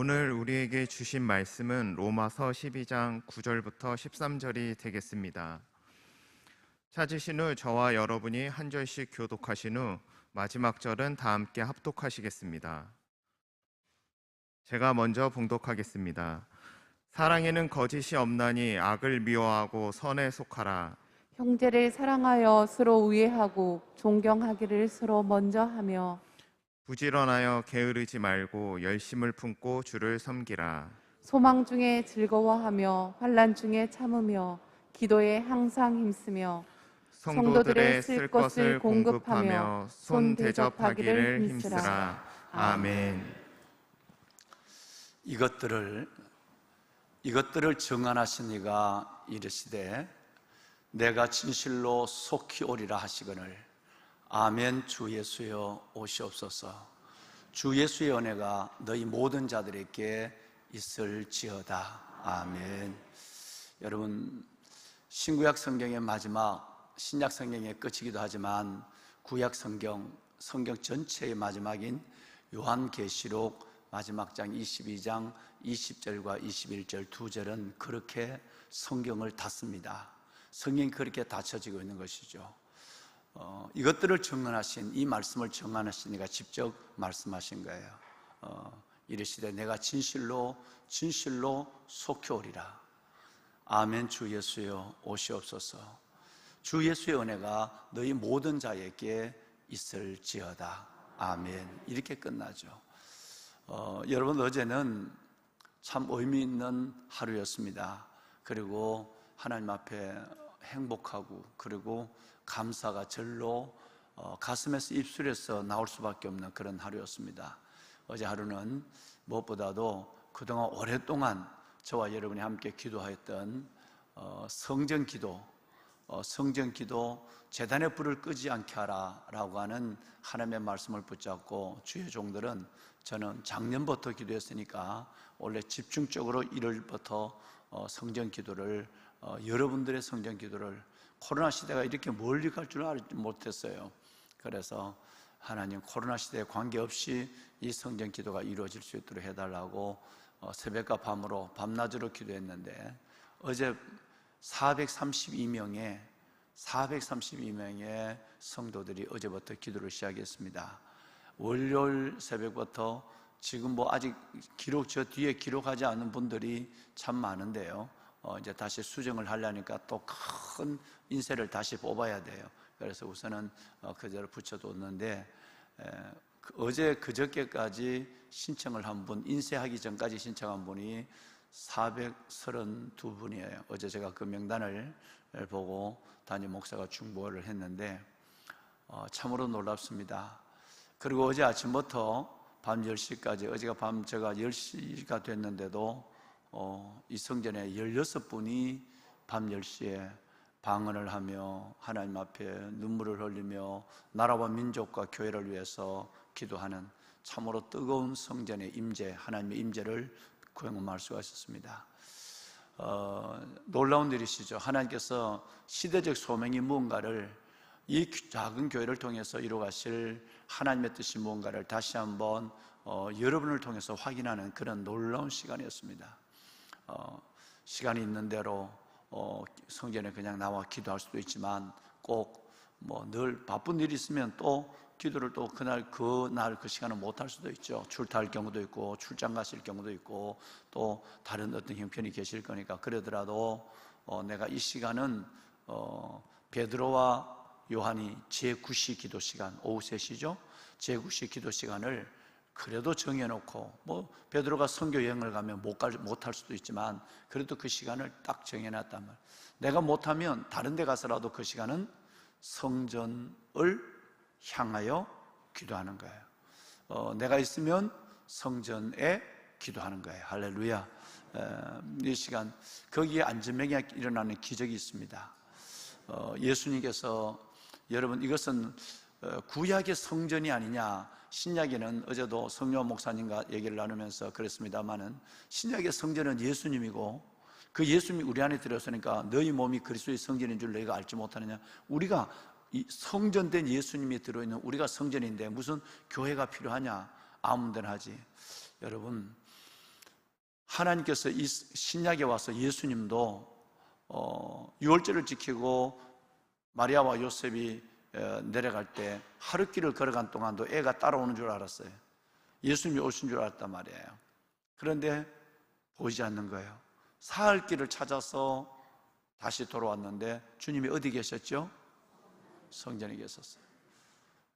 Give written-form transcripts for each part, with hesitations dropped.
오늘 우리에게 주신 말씀은 로마서 12장 9절부터 13절이 되겠습니다. 찾으신 후 저와 여러분이 한 절씩 교독하신 후 마지막 절은 다 함께 합독하시겠습니다. 제가 먼저 봉독하겠습니다. 사랑에는 거짓이 없나니 악을 미워하고 선에 속하라. 형제를 사랑하여 서로 우애하고 존경하기를 서로 먼저 하며 부지런하여 게으르지 말고 열심을 품고 주를 섬기라. 소망 중에 즐거워하며 환난 중에 참으며 기도에 항상 힘쓰며 성도들의 쓸 것을 공급하며 손 대접하기를 힘쓰라. 아멘. 이것들을 정언하신 이가 이르시되 내가 진실로 속히 오리라 하시거늘 아멘. 주 예수여 오시옵소서. 주 예수의 은혜가 너희 모든 자들에게 있을지어다. 아멘. 여러분, 신구약 성경의 마지막, 신약 성경의 끝이기도 하지만 구약 성경 전체의 마지막인 요한계시록 마지막 장 22장 20절과 21절 두 절은 그렇게 성경을 닫습니다. 성경이 그렇게 닫혀지고 있는 것이죠. 이것들을 증언하신, 이 말씀을 증언하신 이가 직접 말씀하신 거예요. 이르시되 내가 진실로 속히 오리라. 아멘. 주 예수여 오시옵소서. 주 예수의 은혜가 너희 모든 자에게 있을지어다. 아멘. 이렇게 끝나죠. 여러분, 어제는 참 의미 있는 하루였습니다. 그리고 하나님 앞에 행복하고 그리고 감사가 절로 가슴에서 입술에서 나올 수밖에 없는 그런 하루였습니다. 어제 하루는 무엇보다도 그동안 오랫동안 저와 여러분이 함께 기도하였던 성전기도, 제단의 불을 끄지 않게 하라 라고 하는 하나님의 말씀을 붙잡고 주의 종들은, 저는 작년부터 기도했으니까 원래 집중적으로 1월부터 성전기도를, 여러분들의 성전기도를, 코로나 시대가 이렇게 멀리 갈 줄 알지 못했어요. 그래서 하나님, 코로나 시대에 관계없이 이 성전 기도가 이루어질 수 있도록 해달라고 새벽과 밤으로 밤낮으로 기도했는데, 어제 432명의 성도들이 어제부터 기도를 시작했습니다. 월요일 새벽부터 지금 아직 저 뒤에 기록하지 않은 분들이 참 많은데요. 이제 다시 수정을 하려니까 또 큰 인쇄를 다시 뽑아야 돼요. 그래서 우선은 그대로 붙여뒀는데, 어제 그저께까지 신청을 한 분, 인쇄하기 전까지 신청한 분이 432분이에요. 어제 제가 그 명단을 보고 담임 목사가 중보를 했는데 참으로 놀랍습니다. 그리고 어제 아침부터 밤 10시까지, 어제가 밤 제가 10시가 됐는데도 이 성전에 16분이 밤 10시에 방언을 하며 하나님 앞에 눈물을 흘리며 나라와 민족과 교회를 위해서 기도하는 참으로 뜨거운 성전의 임재, 하나님의 임재를 경험할 수가 있었습니다. 놀라운 일이시죠. 하나님께서 시대적 소명이 무언가를, 이 작은 교회를 통해서 이루어가실 하나님의 뜻이 무언가를 다시 한번 여러분을 통해서 확인하는 그런 놀라운 시간이었습니다. 시간이 있는 대로 성전에 그냥 나와 기도할 수도 있지만, 꼭 늘 바쁜 일이 있으면 또 기도를 또 그날 그 시간을 못 할 수도 있죠. 출타할 경우도 있고 출장 가실 경우도 있고 또 다른 어떤 형편이 계실 거니까, 그러더라도 내가 이 시간은 베드로와 요한이 제9시 기도 시간, 오후 3시죠. 제9시 기도 시간을 그래도 정해놓고, 베드로가 선교 여행을 가면 못할 수도 있지만 그래도 그 시간을 딱 정해놨단 말이에요. 내가 못하면 다른 데 가서라도 그 시간은 성전을 향하여 기도하는 거예요. 내가 있으면 성전에 기도하는 거예요. 할렐루야. 이 시간 거기에 안전병이 일어나는 기적이 있습니다. 예수님께서, 여러분, 이것은 구약의 성전이 아니냐, 신약에는, 어제도 성령 목사님과 얘기를 나누면서 그랬습니다마는, 신약의 성전은 예수님이고 그 예수님이 우리 안에 들어서니까 너희 몸이 그리스도의 성전인 줄 너희가 알지 못하느냐. 우리가 이 성전된 예수님이 들어있는 우리가 성전인데 무슨 교회가 필요하냐? 아무 데나 하지. 여러분, 하나님께서 이 신약에 와서 예수님도 유월절을 지키고 마리아와 요셉이 내려갈 때 하룻길을 걸어간 동안도 애가 따라오는 줄 알았어요. 예수님이 오신 줄 알았단 말이에요. 그런데 보이지 않는 거예요. 사흘 길을 찾아서 다시 돌아왔는데 주님이 어디 계셨죠? 성전에 계셨어요.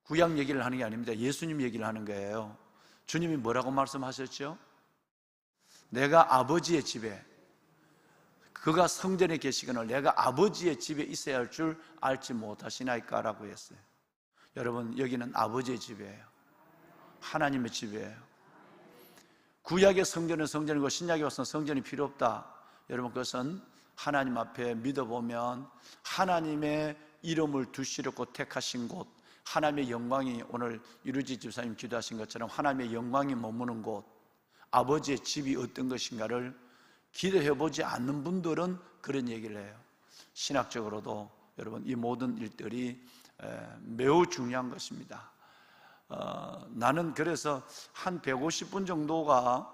구약 얘기를 하는 게 아닙니다. 예수님 얘기를 하는 거예요. 주님이 뭐라고 말씀하셨죠? 내가 아버지의 집에, 그가 성전에 계시거늘 내가 아버지의 집에 있어야 할 줄 알지 못하시나이까 라고 했어요. 여러분, 여기는 아버지의 집이에요. 하나님의 집이에요. 구약의 성전은 성전이고 신약에 와서는 성전이 필요 없다. 여러분, 그것은 하나님 앞에 믿어보면 하나님의 이름을 두시려고 택하신 곳, 하나님의 영광이, 오늘 유루지 집사님 기도하신 것처럼 하나님의 영광이 머무는 곳, 아버지의 집이 어떤 것인가를 기도해보지 않는 분들은 그런 얘기를 해요. 신학적으로도 여러분, 이 모든 일들이 매우 중요한 것입니다. 나는 그래서 한 150분 정도가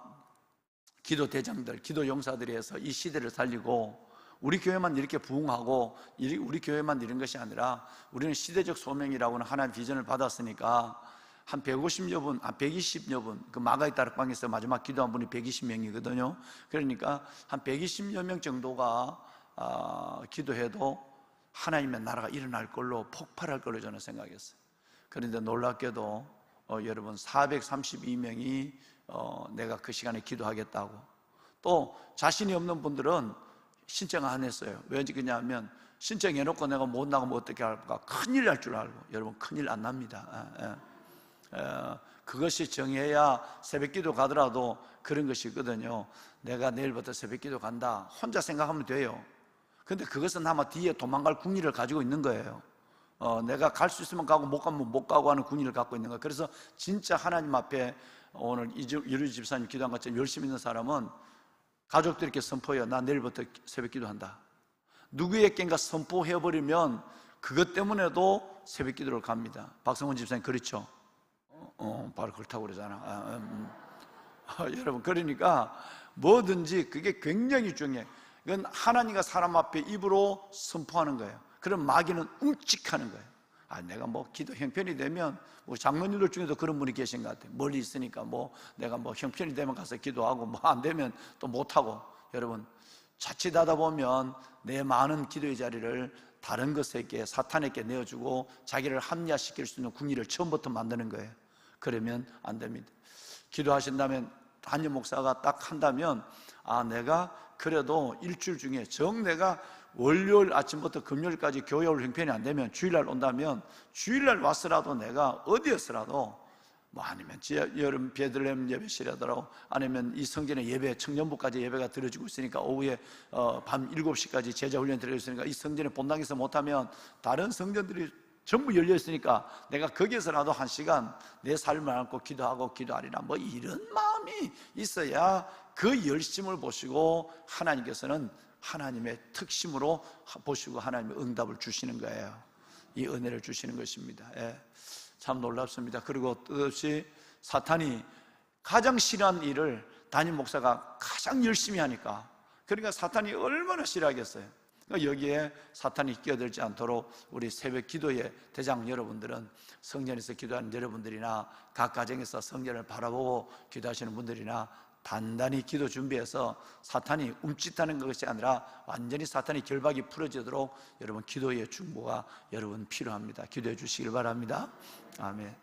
기도 대장들, 기도 용사들이 해서 이 시대를 살리고, 우리 교회만 이렇게 부흥하고 우리 교회만 이런 것이 아니라 우리는 시대적 소명이라고는 하나님 비전을 받았으니까 한 150여 분, 120여 분, 그 마가의 다락방에서 마지막 기도한 분이 120명이거든요. 그러니까 한 120여 명 정도가 기도해도 하나님의 나라가 일어날 걸로, 폭발할 걸로 저는 생각했어요. 그런데 놀랍게도 여러분 432명이 내가 그 시간에 기도하겠다고, 또 자신이 없는 분들은 신청 안 했어요. 왜 그러냐면 신청해놓고 내가 못 나가면 어떻게 할까, 큰일 날 줄 알고. 여러분, 큰일 안 납니다. 그것이 정해야 새벽기도 가더라도 그런 것이 있거든요. 내가 내일부터 새벽기도 간다, 혼자 생각하면 돼요. 근데 그것은 아마 뒤에 도망갈 궁리를 가지고 있는 거예요. 내가 갈 수 있으면 가고 못 가면 못 가고 하는 궁리를 갖고 있는 거예요. 그래서 진짜 하나님 앞에 오늘 유리 집사님 기도한 것처럼 열심히 있는 사람은 가족들에게 선포해요. 나 내일부터 새벽기도 한다. 누구에겐가 선포해버리면 그것 때문에도 새벽기도를 갑니다. 박성훈 집사님 그렇죠? 바로 그렇다고 그러잖아. 여러분, 그러니까 뭐든지 그게 굉장히 중요해요. 이건 하나님과 사람 앞에 입으로 선포하는 거예요. 그럼 마귀는 움직하는 거예요. 내가 뭐 기도 형편이 되면, 우리 장로님들 중에도 그런 분이 계신 것 같아요. 멀리 있으니까 내가 형편이 되면 가서 기도하고 안 되면 또 못하고. 여러분, 자칫하다 보면 내 많은 기도의 자리를 다른 것에게, 사탄에게 내어주고 자기를 합리화시킬 수 있는 궁리를 처음부터 만드는 거예요. 그러면 안 됩니다. 기도하신다면, 담임 목사가 딱 한다면, 내가 그래도 일주일 중에 내가 월요일 아침부터 금요일까지 교회 올 형편이 안 되면 주일날 온다면 주일날 왔으라도 내가 어디였으라도 아니면 여름 베들레헴 예배실이라도, 아니면 이 성전의 예배, 청년부까지 예배가 드려지고 있으니까 오후에 밤 7시까지 제자 훈련 드려지고 있으니까 이 성전에 본당에서 못하면 다른 성전들이 전부 열려 있으니까 내가 거기에서라도 1시간 내 삶을 안고 기도하고 기도하리라, 이런 마음이 있어야 그 열심을 보시고 하나님께서는 하나님의 특심으로 보시고 하나님의 응답을 주시는 거예요. 이 은혜를 주시는 것입니다. 참 놀랍습니다. 그리고 뜻없이 사탄이 가장 싫어하는 일을 담임 목사가 가장 열심히 하니까, 그러니까 사탄이 얼마나 싫어하겠어요. 그러니까 여기에 사탄이 끼어들지 않도록 우리 새벽 기도의 대장 여러분들은, 성전에서 기도하는 여러분들이나 각 가정에서 성전을 바라보고 기도하시는 분들이나 단단히 기도 준비해서 사탄이 움찔하는 것이 아니라 완전히 사탄이 결박이 풀어지도록 여러분 기도의 중보가 여러분 필요합니다. 기도해 주시길 바랍니다. 아멘.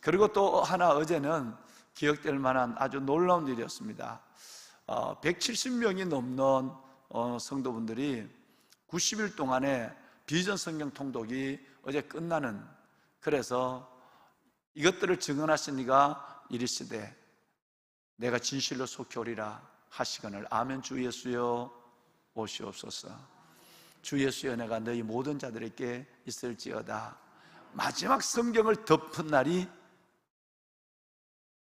그리고 또 하나, 어제는 기억될 만한 아주 놀라운 일이었습니다. 170명이 넘는 성도분들이 90일 동안의 비전 성경 통독이 어제 끝나는, 그래서 이것들을 증언하신 이가 이르시되 내가 진실로 속히 오리라 하시거늘 아멘. 주 예수여 오시옵소서. 주 예수여 내가 너희 모든 자들에게 있을지어다. 마지막 성경을 덮은 날이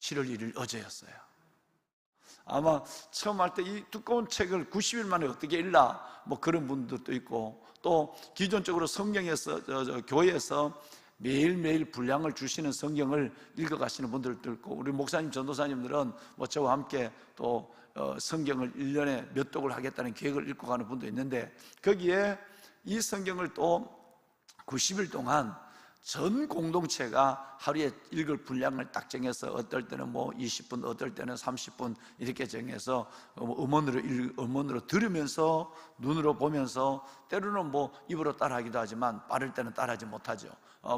7월 1일 어제였어요. 아마 처음 할 때 이 두꺼운 책을 90일 만에 어떻게 읽나 그런 분들도 있고, 또 기존적으로 성경에서 교회에서 매일매일 분량을 주시는 성경을 읽어가시는 분들도 있고, 우리 목사님, 전도사님들은 저와 함께 또 성경을 1년에 몇 독을 하겠다는 계획을 읽고 가는 분도 있는데, 거기에 이 성경을 또 90일 동안 전 공동체가 하루에 읽을 분량을 딱 정해서, 어떨 때는 뭐 20분, 어떨 때는 30분 이렇게 정해서 음원으로 들으면서, 눈으로 보면서, 때로는 뭐 입으로 따라하기도 하지만 빠를 때는 따라하지 못하죠.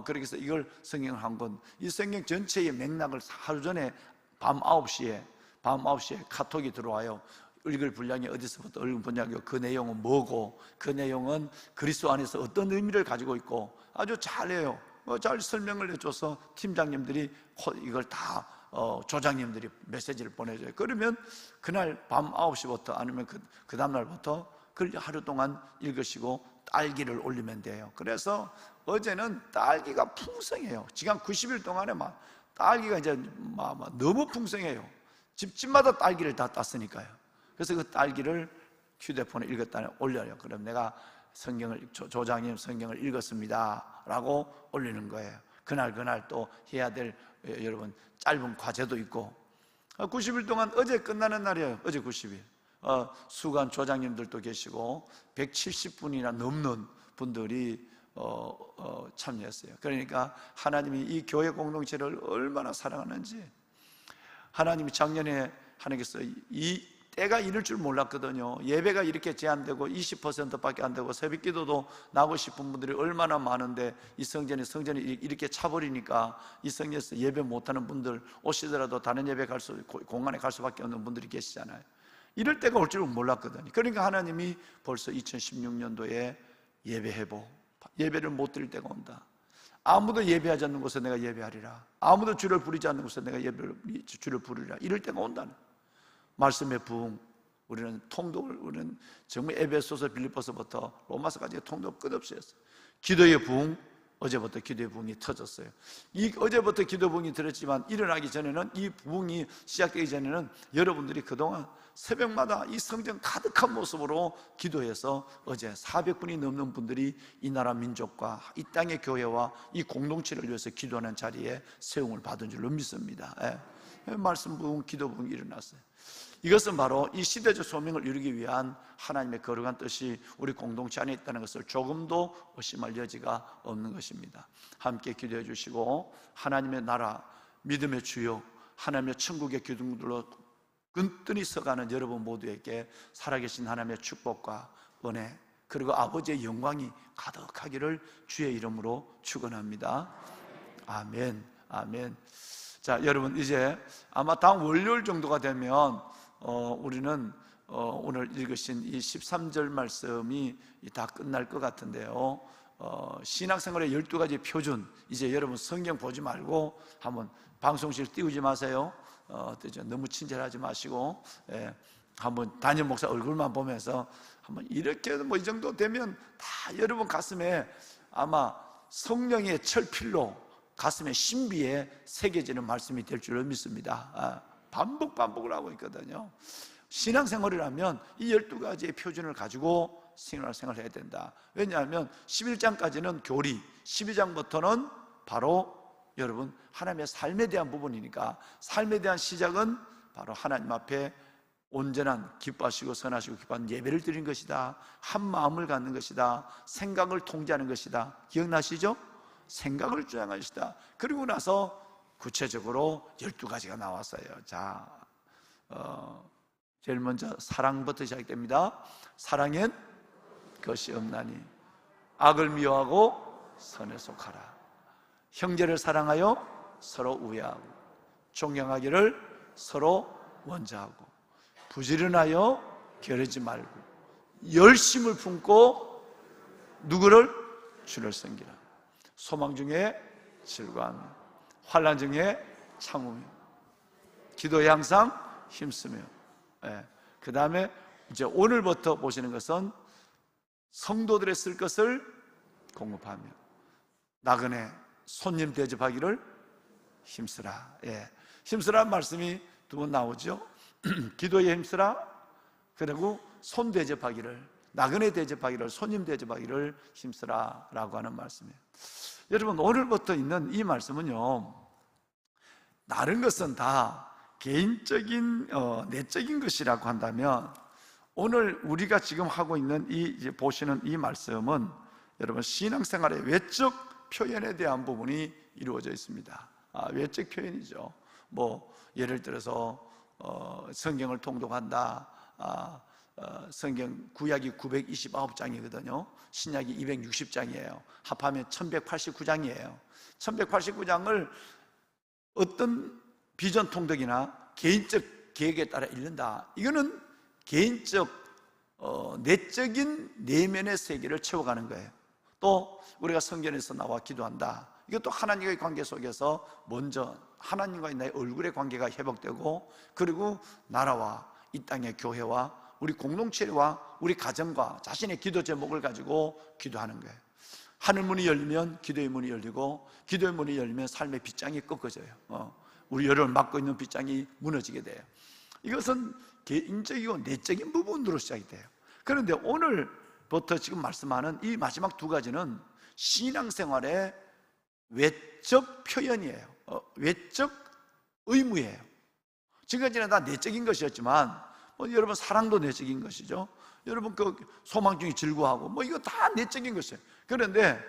그래서 이걸 성경을 한 건, 이 성경 전체의 맥락을 하루 전에 밤 9시에 카톡이 들어와요. 읽을 분량이 어디서부터 읽을 분량이고, 그 내용은 뭐고, 그 내용은 그리스도 안에서 어떤 의미를 가지고 있고, 아주 잘해요. 잘 설명을 해줘서 팀장님들이 이걸 다 조장님들이 메시지를 보내줘요. 그러면 그날 밤 9시부터 아니면 그 다음날부터 그걸 하루 동안 읽으시고 딸기를 올리면 돼요. 그래서 어제는 딸기가 풍성해요. 지금 90일 동안에 막 딸기가 이제 너무 풍성해요. 집집마다 딸기를 다 땄으니까요. 그래서 그 딸기를 휴대폰에 읽었다는 올려요. 그럼 내가 조장님 성경을 읽었습니다 라고 올리는 거예요. 그날 또 해야 될 여러분 짧은 과제도 있고, 90일 동안 어제 끝나는 날이에요. 어제 90일 수관 조장님들도 계시고 170분이나 넘는 분들이 참여했어요. 그러니까 하나님이 이 교회 공동체를 얼마나 사랑하는지, 하나님이 작년에 하나님께서 이 때가 이럴 줄 몰랐거든요. 예배가 이렇게 제한되고 20%밖에 안 되고 새벽 기도도 나고 싶은 분들이 얼마나 많은데, 이 성전이 이렇게 차버리니까 이 성전에서 예배 못하는 분들, 오시더라도 다른 예배 공간에 갈 수밖에 없는 분들이 계시잖아요. 이럴 때가 올 줄 몰랐거든요. 그러니까 하나님이 벌써 2016년도에 예배를 못 드릴 때가 온다. 아무도 예배하지 않는 곳에 내가 예배하리라. 아무도 주를 부르지 않는 곳에 내가 주를 부르리라. 이럴 때가 온다는 말씀의 부흥. 우리는 정말 에베소서, 빌립보서부터 로마서까지 통독 끝없이 했어요. 기도의 부흥, 어제부터 기도의 부흥이 터졌어요. 어제부터 기도 부흥이 들었지만 일어나기 전에는, 이 부흥이 시작되기 전에는 여러분들이 그동안 새벽마다 이 성전 가득한 모습으로 기도해서 어제 400분이 넘는 분들이 이 나라 민족과 이 땅의 교회와 이 공동체를 위해서 기도하는 자리에 세움을 받은 줄로 믿습니다. 말씀 부흥, 기도 부흥이 일어났어요. 이것은 바로 이 시대적 소명을 이루기 위한 하나님의 거룩한 뜻이 우리 공동체 안에 있다는 것을 조금도 의심할 여지가 없는 것입니다. 함께 기도해 주시고, 하나님의 나라, 믿음의 주요, 하나님의 천국의 기둥들로 끈끈이 서가는 여러분 모두에게 살아계신 하나님의 축복과 은혜, 그리고 아버지의 영광이 가득하기를 주의 이름으로 축원합니다. 아멘, 아멘. 자, 여러분, 이제 아마 다음 월요일 정도가 되면 우리는 오늘 읽으신 이 13절 말씀이 다 끝날 것 같은데요. 신학생활의 12가지 표준, 이제 여러분 성경 보지 말고 한번 방송실 띄우지 마세요. 너무 친절하지 마시고, 한번 담임 목사 얼굴만 보면서 한번 이렇게 뭐 이 정도 되면 다 여러분 가슴에 아마 성령의 철필로 가슴의 신비에 새겨지는 말씀이 될 줄로 믿습니다. 반복을 하고 있거든요. 신앙생활이라면 이 12가지의 표준을 가지고 생활해야 된다. 왜냐하면 11장까지는 교리, 12장부터는 바로 여러분 하나님의 삶에 대한 부분이니까, 삶에 대한 시작은 바로 하나님 앞에 온전한 기뻐하시고 선하시고 기뻐하는 예배를 드리는 것이다. 한 마음을 갖는 것이다. 생각을 통제하는 것이다. 기억나시죠? 생각을 주장하는 것이다. 그리고 나서 구체적으로 12가지가 나왔어요. 자, 제일 먼저 사랑부터 시작됩니다. 사랑엔 것이 없나니 악을 미워하고 선에 속하라. 형제를 사랑하여 서로 우애하고 존경하기를 서로 원자하고 부지런하여 게으르지 말고 열심을 품고 누구를? 주를 섬기라. 소망 중에 즐거워하며 환난 중에 참으며 기도에 항상 힘쓰며. 그 다음에 이제 오늘부터 보시는 것은 성도들의 쓸 것을 공급하며 나그네 손님 대접하기를 힘쓰라. 힘쓰라는 말씀이 두 번 나오죠. 기도에 힘쓰라, 그리고 손 대접하기를, 나그네 대접하기를, 손님 대접하기를 힘쓰라 라고 하는 말씀이에요. 여러분, 오늘부터 있는 이 말씀은요, 다른 것은 다 개인적인 내적인 것이라고 한다면 오늘 우리가 지금 하고 있는 보시는 이 말씀은 여러분 신앙생활의 외적 표현에 대한 부분이 이루어져 있습니다. 외적 표현이죠. 뭐 예를 들어서 성경을 통독한다. 성경 구약이 929장이거든요. 신약이 260장이에요. 합하면 1189장이에요. 1189장을 어떤 비전 통독이나 개인적 계획에 따라 읽는다. 이거는 개인적 내적인 내면의 세계를 채워가는 거예요. 또 우리가 성전에서 나와 기도한다. 이것도 하나님과의 관계 속에서 먼저 하나님과의 나의 얼굴의 관계가 회복되고, 그리고 나라와 이 땅의 교회와 우리 공동체와 우리 가정과 자신의 기도 제목을 가지고 기도하는 거예요. 하늘 문이 열리면 기도의 문이 열리고, 기도의 문이 열리면 삶의 빗장이 꺾어져요. 우리 여름을 막고 있는 빗장이 무너지게 돼요. 이것은 개인적이고 내적인 부분으로 시작이 돼요. 그런데 오늘부터 지금 말씀하는 이 마지막 두 가지는 신앙생활의 외적 표현이에요. 외적 의무예요. 지금까지는 다 내적인 것이었지만 여러분 사랑도 내적인 것이죠. 여러분 그 소망 중에 즐거워하고 이거 다 내적인 것이에요. 그런데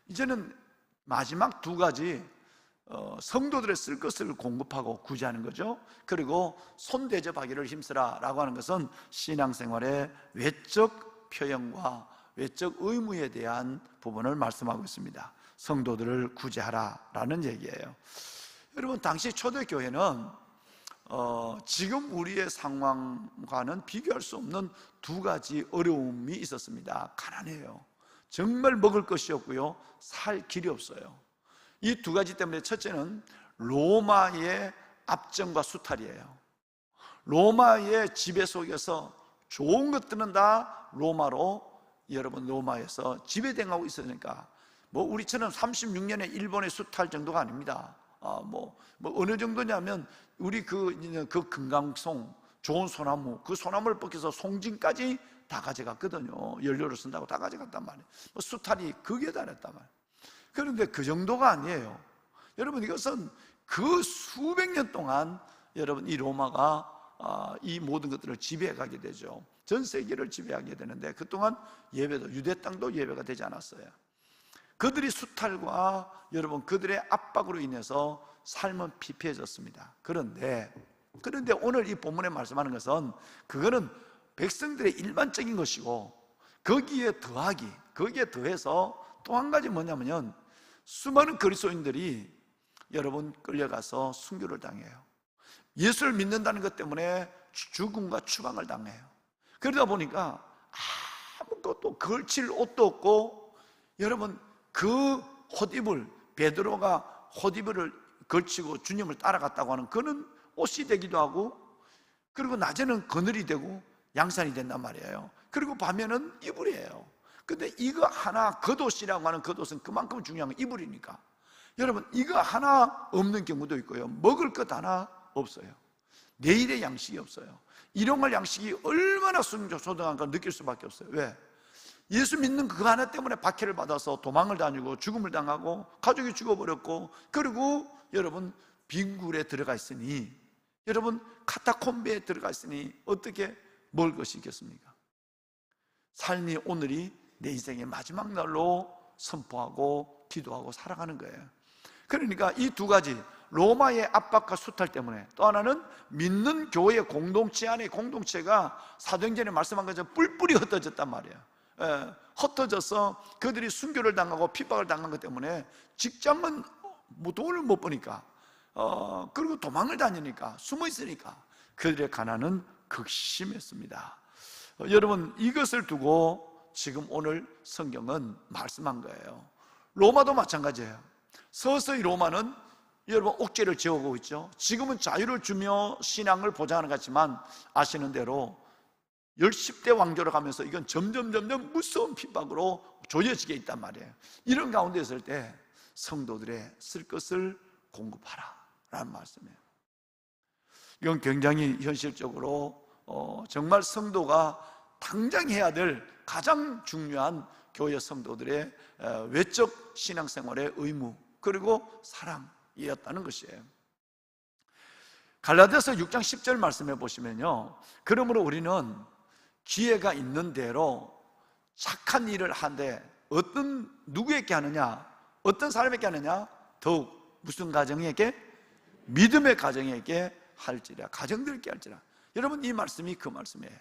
이제는 마지막 두 가지 성도들의 쓸 것을 공급하고 구제하는 거죠. 그리고 손대접하기를 힘쓰라 라고 하는 것은 신앙생활의 외적 표현과 외적 의무에 대한 부분을 말씀하고 있습니다. 성도들을 구제하라 라는 얘기예요. 여러분 당시 초대교회는 지금 우리의 상황과는 비교할 수 없는 두 가지 어려움이 있었습니다. 가난해요. 정말 먹을 것이 없고요, 살 길이 없어요. 이 두 가지 때문에 첫째는 로마의 압정과 수탈이에요. 로마의 지배 속에서 좋은 것들은 다 로마에서 지배당하고 있으니까 우리처럼 36년의 일본의 수탈 정도가 아닙니다. 어느 정도냐면 우리 그 금강송 좋은 소나무, 그 소나무를 벗겨서 송진까지 다 가져갔거든요. 연료를 쓴다고 다 가져갔단 말이에요. 수탈이 극에 달했단 말이에요. 그런데 그 정도가 아니에요. 여러분 이것은 그 수백 년 동안 여러분 이 로마가 이 모든 것들을 지배해가게 되죠. 전 세계를 지배하게 되는데 그동안 예배도 유대 땅도 예배가 되지 않았어요. 그들이 수탈과 여러분 그들의 압박으로 인해서 삶은 피폐해졌습니다. 그런데 오늘 이 본문에 말씀하는 것은 그거는 백성들의 일반적인 것이고, 거기에 더해서 또 한 가지 뭐냐면 수많은 그리스도인들이 여러분 끌려가서 순교를 당해요. 예수를 믿는다는 것 때문에 죽음과 추방을 당해요. 그러다 보니까 아무것도 걸칠 옷도 없고, 여러분 그 베드로가 헛이불을 걸치고 주님을 따라갔다고 하는 그는 옷이 되기도 하고, 그리고 낮에는 그늘이 되고 양산이 된단 말이에요. 그리고 밤에는 이불이에요. 근데 이거 하나, 겉옷이라고 하는 겉옷은 그만큼 중요한 건 이불이니까 여러분 이거 하나 없는 경우도 있고요, 먹을 것 하나 없어요. 내일의 양식이 없어요. 일용할 양식이 얼마나 소중한가 느낄 수밖에 없어요. 왜? 예수 믿는 그 하나 때문에 박해를 받아서 도망을 다니고 죽음을 당하고 가족이 죽어버렸고, 그리고 여러분 빈굴에 들어가 있으니, 여러분 카타콤베에 들어가 있으니 어떻게 먹을 것이 있겠습니까? 삶이 오늘이 내 인생의 마지막 날로 선포하고 기도하고 살아가는 거예요. 그러니까 이 두 가지, 로마의 압박과 수탈 때문에, 또 하나는 믿는 교회 공동체 안에 공동체가 사도행전에 말씀한 것처럼 뿔뿔이 흩어졌단 말이에요. 흩어져서 그들이 순교를 당하고 핍박을 당한 것 때문에 직장은 돈을 못 버니까, 그리고 도망을 다니니까, 숨어 있으니까 그들의 가난은 극심했습니다. 여러분 이것을 두고 지금 오늘 성경은 말씀한 거예요. 로마도 마찬가지예요. 서서히 로마는 여러분 옥죄를 지어오고 있죠. 지금은 자유를 주며 신앙을 보장하는 것 같지만 아시는 대로 10대 왕조로 가면서 이건 점점 무서운 핍박으로 조여지게 있단 말이에요. 이런 가운데 있을 때 성도들의 쓸 것을 공급하라 라는 말씀이에요. 이건 굉장히 현실적으로 정말 성도가 당장 해야 될 가장 중요한 교회 성도들의 외적 신앙생활의 의무, 그리고 사랑이었다는 것이에요. 갈라디아서 6장 10절 말씀해 보시면요, 그러므로 우리는 기회가 있는 대로 착한 일을 하는데 누구에게 하느냐, 어떤 사람에게 하느냐, 더욱 무슨 가정에게? 믿음의 가정에게 할지라, 가정들에게 할지라. 여러분, 이 말씀이 그 말씀이에요.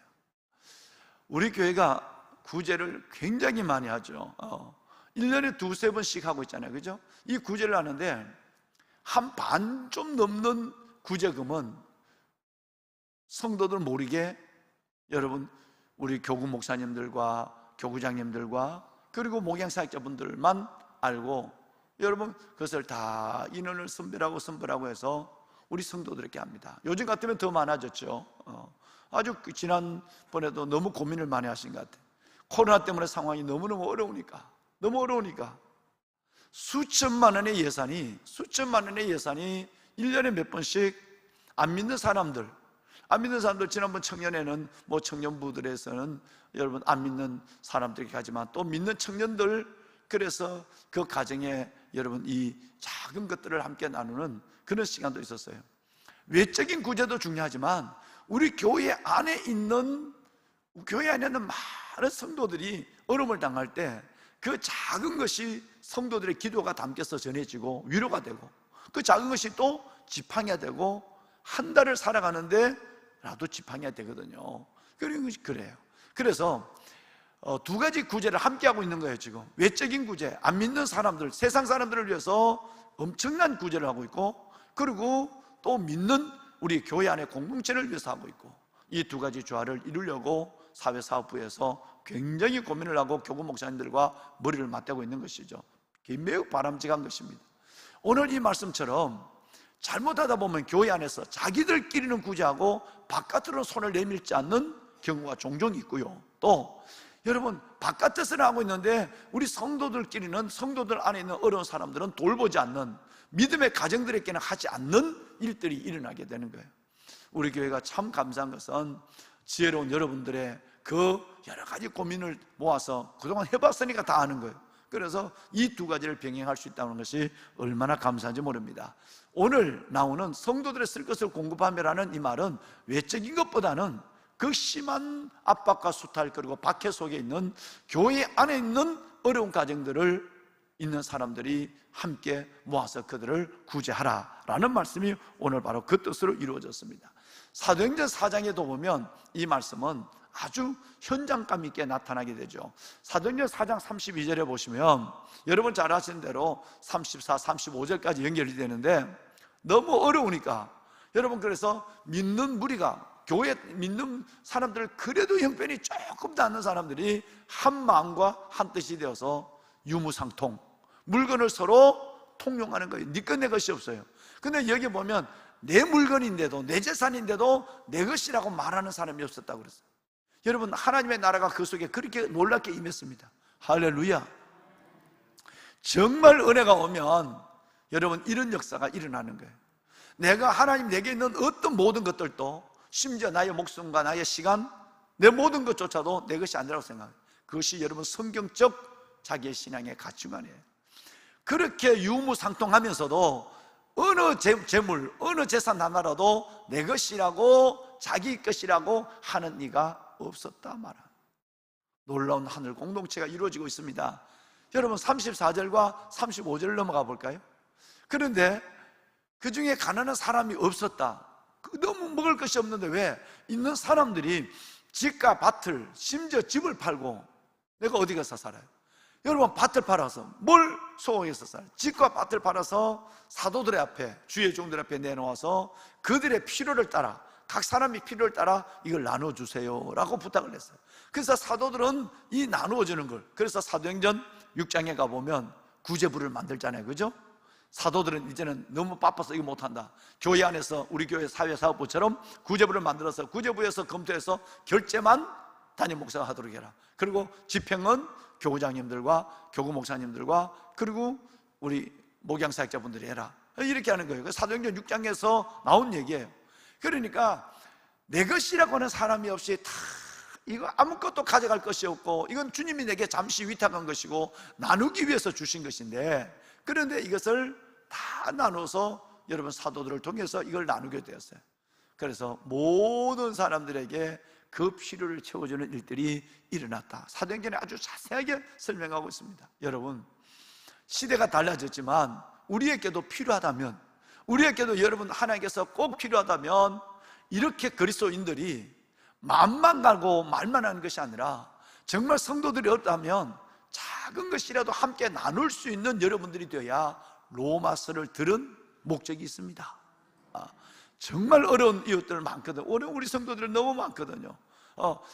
우리 교회가 구제를 굉장히 많이 하죠. 1년에 두세 번씩 하고 있잖아요, 그죠? 이 구제를 하는데 한 반 좀 넘는 구제금은 성도들 모르게, 여러분, 우리 교구 목사님들과 교구장님들과 그리고 목양사역자분들만 알고, 여러분, 그것을 다 인원을 선별하고 해서 우리 성도들에게 합니다. 요즘 같으면 더 많아졌죠. 아주 지난번에도 너무 고민을 많이 하신 것 같아요. 코로나 때문에 상황이 너무너무 어려우니까 수천만 원의 예산이 1년에 몇 번씩 안 믿는 사람들, 지난번 청년회는 뭐 청년부들에서는 여러분 안 믿는 사람들에게 가지만 또 믿는 청년들, 그래서 그 가정에 여러분 이 작은 것들을 함께 나누는 그런 시간도 있었어요. 외적인 구제도 중요하지만 우리 교회 안에 있는 많은 성도들이 어려움을 당할 때 그 작은 것이 성도들의 기도가 담겨서 전해지고 위로가 되고, 그 작은 것이 또 지팡이가 되고, 한 달을 살아가는데 나도 지팡이가 되거든요. 그래요. 그래서 두 가지 구제를 함께 하고 있는 거예요. 지금 외적인 구제, 안 믿는 사람들, 세상 사람들을 위해서 엄청난 구제를 하고 있고, 그리고 또 믿는 우리 교회 안의 공동체를 위해서 하고 있고, 이 두 가지 조화를 이루려고 사회사업부에서 굉장히 고민을 하고 교구 목사님들과 머리를 맞대고 있는 것이죠. 매우 바람직한 것입니다. 오늘 이 말씀처럼 잘못하다 보면 교회 안에서 자기들끼리는 구제하고 바깥으로 손을 내밀지 않는 경우가 종종 있고요. 또 여러분, 바깥에서는 하고 있는데 우리 성도들끼리는, 성도들 안에 있는 어려운 사람들은 돌보지 않는, 믿음의 가정들에게는 하지 않는 일들이 일어나게 되는 거예요. 우리 교회가 참 감사한 것은 지혜로운 여러분들의 그 여러 가지 고민을 모아서 그동안 해봤으니까 다 아는 거예요. 그래서 이 두 가지를 병행할 수 있다는 것이 얼마나 감사한지 모릅니다. 오늘 나오는 성도들의 쓸 것을 공급하며라는 이 말은 외적인 것보다는 그 심한 압박과 수탈, 그리고 박해 속에 있는 교회 안에 있는 어려운 가정들을 있는 사람들이 함께 모아서 그들을 구제하라라는 말씀이 오늘 바로 그 뜻으로 이루어졌습니다. 사도행전 4장에도 보면 이 말씀은 아주 현장감 있게 나타나게 되죠. 사도행전 4장 32절에 보시면 여러분 잘 아시는 대로 34, 35절까지 연결이 되는데 너무 어려우니까 여러분, 그래서 믿는 무리가, 교회 믿는 사람들, 그래도 형편이 조금 더 안 는 사람들이 한 마음과 한 뜻이 되어서 유무상통, 물건을 서로 통용하는 거예요. 네 것 내 것이 없어요. 근데 여기 보면 내 물건인데도, 내 재산인데도 내 것이라고 말하는 사람이 없었다고 그랬어요. 여러분, 하나님의 나라가 그 속에 그렇게 놀랍게 임했습니다. 할렐루야. 정말 은혜가 오면 여러분 이런 역사가 일어나는 거예요. 내가, 하나님 내게 있는 어떤 모든 것들도, 심지어 나의 목숨과 나의 시간, 내 모든 것조차도 내 것이 아니라고 생각해요. 그것이 여러분 성경적 자기의 신앙의 가치관이에요. 그렇게 유무상통하면서도 어느 재물, 어느 재산 하나라도 내 것이라고, 자기 것이라고 하는 이가 없었다 말아. 놀라운 하늘 공동체가 이루어지고 있습니다. 여러분, 34절과 35절을 넘어가 볼까요? 그런데 그 중에 가난한 사람이 없었다. 너무 먹을 것이 없는데 왜? 있는 사람들이 집과 밭을, 심지어 집을 팔고, 내가 어디 가서 살아요? 여러분, 밭을 팔아서 뭘 소공해서 살아요? 집과 밭을 팔아서 사도들의 앞에, 주의 종들 앞에 내놓아서 그들의 필요를 따라, 각 사람이 필요를 따라 이걸 나눠주세요 라고 부탁을 했어요. 그래서 사도들은 이 나누어주는 걸, 그래서 사도행전 6장에 가보면 구제부를 만들잖아요, 그죠? 사도들은 이제는 너무 바빠서 이거 못한다. 교회 안에서 우리 교회 사회사업부처럼 구제부를 만들어서 구제부에서 검토해서 결제만 담임 목사가 하도록 해라. 그리고 집행은 교구장님들과 교구 목사님들과 그리고 우리 목양사역자분들이 해라. 이렇게 하는 거예요. 사도행전 6장에서 나온 얘기예요. 그러니까 내 것이라고 하는 사람이 없이 다 이거 아무것도 가져갈 것이 없고, 이건 주님이 내게 잠시 위탁한 것이고 나누기 위해서 주신 것인데, 그런데 이것을 다 나눠서 여러분 사도들을 통해서 이걸 나누게 되었어요. 그래서 모든 사람들에게 그 필요를 채워주는 일들이 일어났다. 사도행전에 아주 자세하게 설명하고 있습니다. 여러분, 시대가 달라졌지만 우리에게도 필요하다면, 우리에게도 여러분 하나님께서 꼭 필요하다면, 이렇게 그리스도인들이 마음만 가고 말만 하는 것이 아니라 정말 성도들이 없다면 작은 것이라도 함께 나눌 수 있는 여러분들이 되어야 로마서를 들은 목적이 있습니다. 정말 어려운 이웃들 많거든. 어려운 우리 성도들은 너무 많거든요.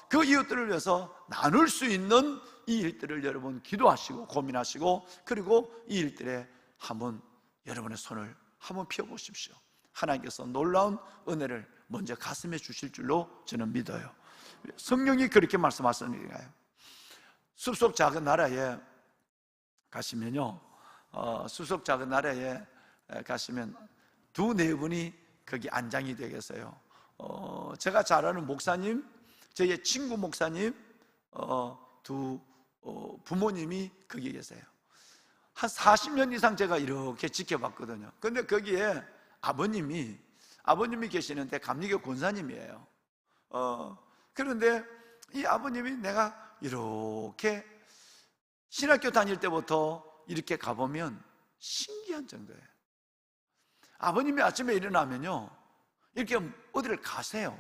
그 이웃들을 위해서 나눌 수 있는 이 일들을 여러분 기도하시고 고민하시고, 그리고 이 일들에 한번 여러분의 손을 한번 펴보십시오. 하나님께서 놀라운 은혜를 먼저 가슴에 주실 줄로 저는 믿어요. 성령이 그렇게 말씀하시니까요. 숲속 작은 나라에 가시면요, 숲속 작은 나라에 가시면 두 네 분이 거기 안장이 되겠어요. 제가 잘 아는 목사님, 저의 친구 목사님, 두 부모님이 거기 계세요. 한 40년 이상 제가 이렇게 지켜봤거든요. 근데 거기에 아버님이 계시는데 감리교 권사님이에요. 그런데 이 아버님이 내가 이렇게 신학교 다닐 때부터 이렇게 가보면 신기한 정도예요. 아버님이 아침에 일어나면요, 이렇게 어디를 가세요.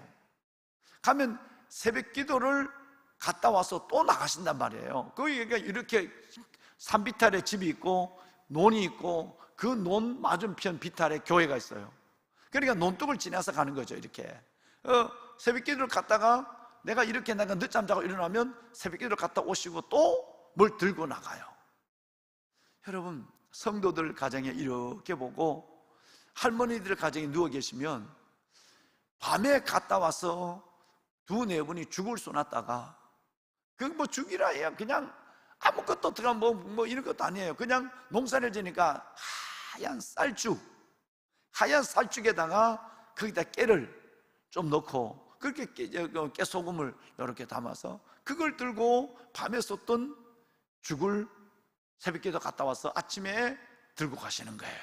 가면 새벽 기도를 갔다 와서 또 나가신단 말이에요. 거기가 이렇게 산비탈에 집이 있고 논이 있고, 그 논 맞은편 비탈에 교회가 있어요. 그러니까 논둑을 지나서 가는 거죠. 이렇게 새벽 기도를 갔다가 내가 이렇게 내가 늦잠 자고 일어나면 새벽 기도를 갔다 오시고 또 뭘 들고 나가요. 여러분, 성도들 가정에 이렇게 보고 할머니들 가정에 누워 계시면 밤에 갔다 와서 두 네 분이 죽을 쏘놨다가, 그 뭐 죽이라 해야 그냥 아무것도 들어가면 뭐 이런 것도 아니에요. 그냥 농사를 지니까 하얀 쌀죽에다가 거기다 깨를 좀 넣고, 그렇게 깨소금을 이렇게 담아서 그걸 들고 밤에 썼던 죽을 새벽기도 갔다 와서 아침에 들고 가시는 거예요.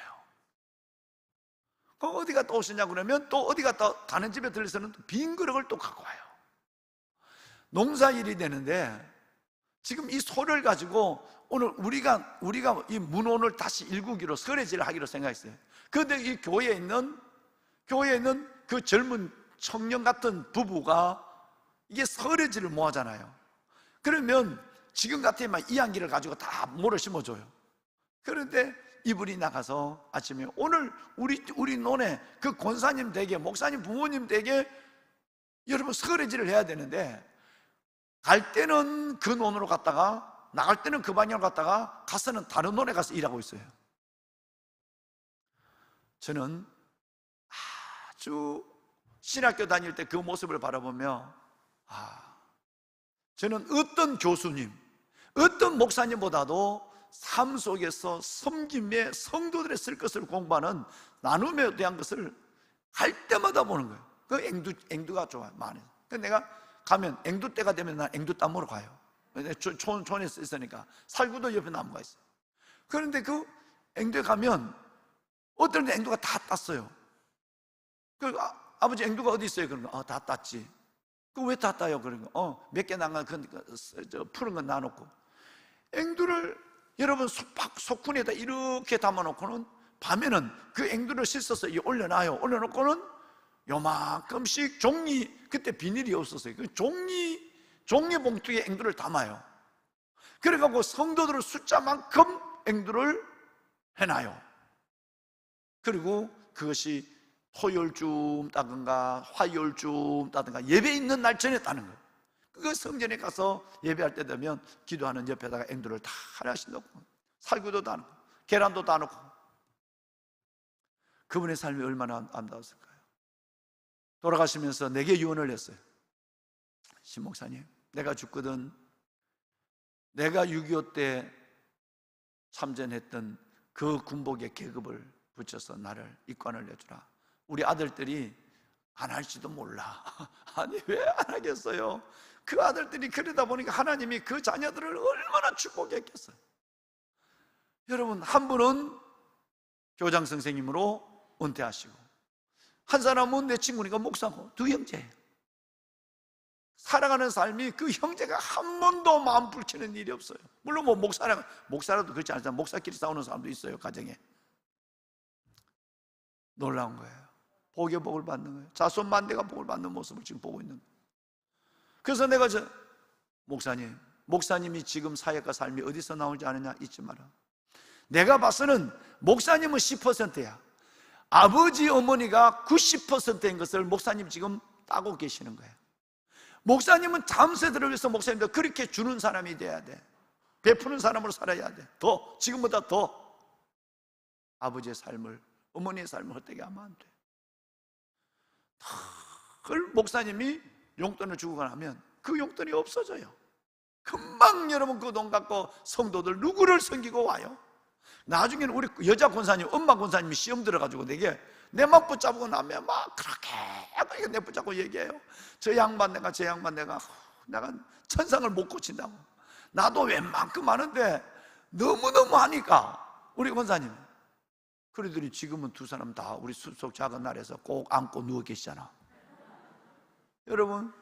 어디 갔다 오시냐 그러면 또 어디 갔다 가는 집에 들려서는 빈 그릇을 또 갖고 와요. 농사일이 되는데 지금 이 소를 가지고 오늘 우리가 이 문혼을 다시 일구기로 설해지를 하기로 생각했어요. 그런데 이 교회에 있는 그 젊은 청년 같은 부부가 이게 설해지를 뭐 하잖아요. 그러면 지금 같으면 이한기를 가지고 다 모를 심어줘요. 그런데 이분이 나가서 아침에 오늘 우리 논에 그 권사님 댁에, 목사님 부모님 댁에 여러분 설해지를 해야 되는데, 갈 때는 그 논으로 갔다가 나갈 때는 그 방향으로 갔다가 가서는 다른 논에 가서 일하고 있어요. 저는 아주 신학교 다닐 때 그 모습을 바라보며 저는 어떤 교수님, 어떤 목사님보다도 삶 속에서 섬김에 성도들의 쓸 것을 공부하는 나눔에 대한 것을 갈 때마다 보는 거예요. 그 앵두가 좋아요, 많이. 그래서 내가 가면 앵두 때가 되면 난 앵두 따먹으러 가요. 촌에 있으니까. 살구도 옆에 나무가 있어요. 그런데 그 앵두에 가면 어떤 데 앵두가 다 땄어요. 그 아버지 앵두가 어디 있어요? 그런 거, 다 땄지. 그 왜 다 따요? 그런 거, 몇 개 남은 푸른 건 놔놓고. 앵두를 여러분 소쿠니에다 이렇게 담아놓고는 밤에는 그 앵두를 씻어서 올려놔요. 올려놓고는 요만큼씩 종이, 그때 비닐이 없었어요. 그 종이 봉투에 앵두를 담아요. 그래갖고 성도들의 숫자만큼 앵두를 해놔요. 그리고 그것이 토요일쯤 따든가 화요일쯤 따든가 예배 있는 날 전에 따는 거예요. 그 성전에 가서 예배할 때 되면 기도하는 옆에다가 앵두를 다 하나씩 넣고, 살구도 다 넣고, 계란도 다 넣고. 그분의 삶이 얼마나 아름다웠을까요? 돌아가시면서 내게 유언을 했어요. 신 목사님, 내가 죽거든 내가 6.25 때 참전했던 그 군복의 계급을 붙여서 나를 입관을 내주라. 우리 아들들이 안 할지도 몰라. 아니 왜 안 하겠어요? 그 아들들이 그러다 보니까 하나님이 그 자녀들을 얼마나 축복했겠어요. 여러분, 한 분은 교장 선생님으로 은퇴하시고, 한 사람은 내 친구니까 목사고 두 형제예요. 살아가는 삶이 그 형제가 한 번도 마음 불치는 일이 없어요. 물론 뭐 목사라도 그렇지 않잖아요. 목사끼리 싸우는 사람도 있어요, 가정에. 놀라운 거예요. 복의 복을 받는 거예요. 자손만대가 복을 받는 모습을 지금 보고 있는 거예요. 그래서 내가 목사님이 지금 사역과 삶이 어디서 나오지 않느냐 잊지 마라. 내가 봐서는 목사님은 10%야. 아버지 어머니가 90%인 것을 목사님 지금 따고 계시는 거예요. 목사님은 다음 세대를 위해서 목사님도 그렇게 주는 사람이 돼야 돼. 베푸는 사람으로 살아야 돼. 지금보다 더 아버지의 삶을, 어머니의 삶을 헛되게 하면 안 돼. 늘 목사님이 용돈을 주고 나면 그 용돈이 없어져요. 금방 여러분 그 돈 갖고 성도들 누구를 섬기고 와요. 나중에는 우리 여자 권사님, 엄마 권사님이 시험 들어가지고 내 막 붙잡고 나면 막 그렇게 내 붙잡고 얘기해요. 저 양반 내가 천상을 못 고친다고. 나도 웬만큼 하는데 너무너무 하니까 우리 권사님, 그러더니 지금은 두 사람 다 우리 숲속 작은 날에서 꼭 안고 누워 계시잖아. 여러분,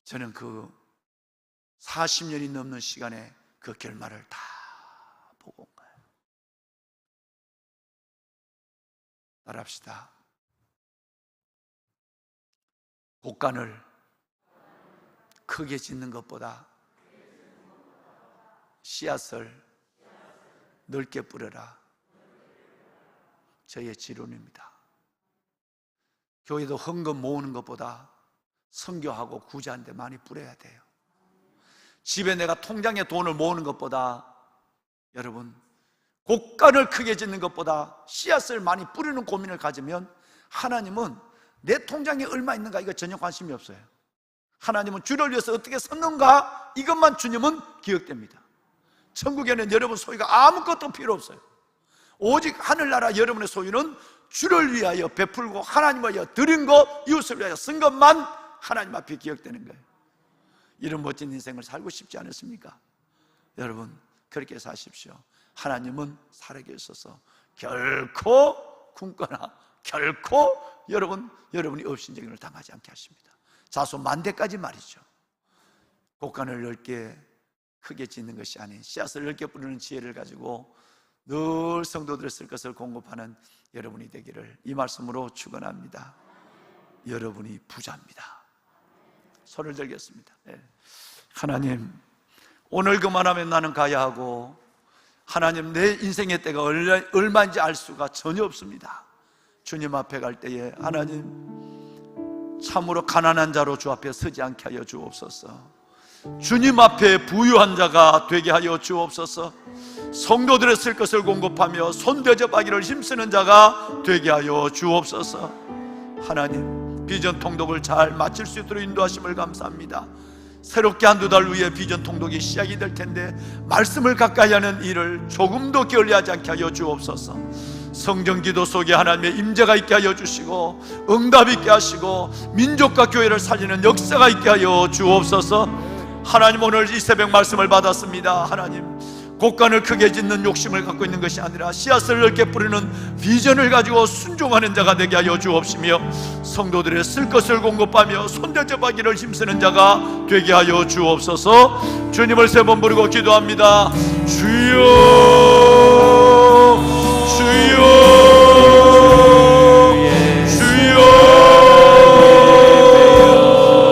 저는 그 40년이 넘는 시간에 그 결말을 다 보고 온 거예요. 따라합시다. 곡간을 크게 짓는 것보다 씨앗을 넓게 뿌려라. 저의 지론입니다. 교회도 헌금 모으는 것보다 선교하고 구제하는 데 많이 뿌려야 돼요. 집에 내가 통장에 돈을 모으는 것보다, 여러분, 곡간을 크게 짓는 것보다 씨앗을 많이 뿌리는 고민을 가지면 하나님은 내 통장에 얼마 있는가 이거 전혀 관심이 없어요. 하나님은 주를 위해서 어떻게 섰는가 이것만 주님은 기억됩니다. 천국에는 여러분 소유가 아무것도 필요 없어요. 오직 하늘나라 여러분의 소유는 주를 위하여 베풀고 하나님을 위하여 드린 것, 이웃을 위하여 쓴 것만 하나님 앞에 기억되는 거예요. 이런 멋진 인생을 살고 싶지 않으십니까? 여러분, 그렇게 사십시오. 하나님은 살아계셔서 결코 굶거나 결코 여러분이 업신여김을 당하지 않게 하십니다. 자손 만대까지 말이죠. 곡간을 넓게 크게 짓는 것이 아닌 씨앗을 넓게 뿌리는 지혜를 가지고 늘 성도들을 쓸 것을 공급하는 여러분이 되기를 이 말씀으로 축원합니다. 여러분이 부자입니다. 손을 들겠습니다. 하나님, 오늘 그만하면 나는 가야 하고, 하나님, 내 인생의 때가 얼마인지 알 수가 전혀 없습니다. 주님 앞에 갈 때에 하나님, 참으로 가난한 자로 주 앞에 서지 않게 하여 주옵소서. 주님 앞에 부유한 자가 되게 하여 주옵소서. 성도들의 쓸 것을 공급하며 손대접하기를 힘쓰는 자가 되게 하여 주옵소서. 하나님, 비전 통독을 잘 마칠 수 있도록 인도하심을 감사합니다. 새롭게 한두 달 후에 비전 통독이 시작이 될 텐데 말씀을 가까이 하는 일을 조금도 게을리하지 않게 하여 주옵소서. 성경기도 속에 하나님의 임재가 있게 하여 주시고 응답이 있게 하시고 민족과 교회를 살리는 역사가 있게 하여 주옵소서. 하나님, 오늘 이 새벽 말씀을 받았습니다. 하나님, 곡간을 크게 짓는 욕심을 갖고 있는 것이 아니라 씨앗을 넓게 뿌리는 비전을 가지고 순종하는 자가 되게 하여 주옵시며 성도들의 쓸 것을 공급하며 손대접하기를 힘쓰는 자가 되게 하여 주옵소서. 주님을 세 번 부르고 기도합니다. 주여, 주여, 주여.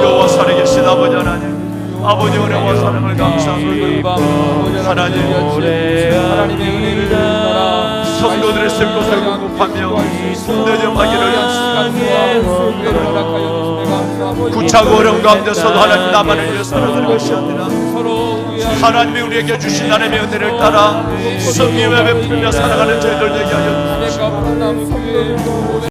여호와 살아계신 아버지 하나님, 아버지 은혜와 사랑을 감사합니다. 하나님, 하나님의 은혜를 따라 성도들의 쓸 것을 공급하며 손대접하기를 구차고 어려운 가운데서도 하나님 나만을 위해 살아가는 것이 아니라 하나님이 우리에게 주신 하나님의 은혜를 따라 성령의 베풀며 살아가는 저희들 되게 하여 주옵소서.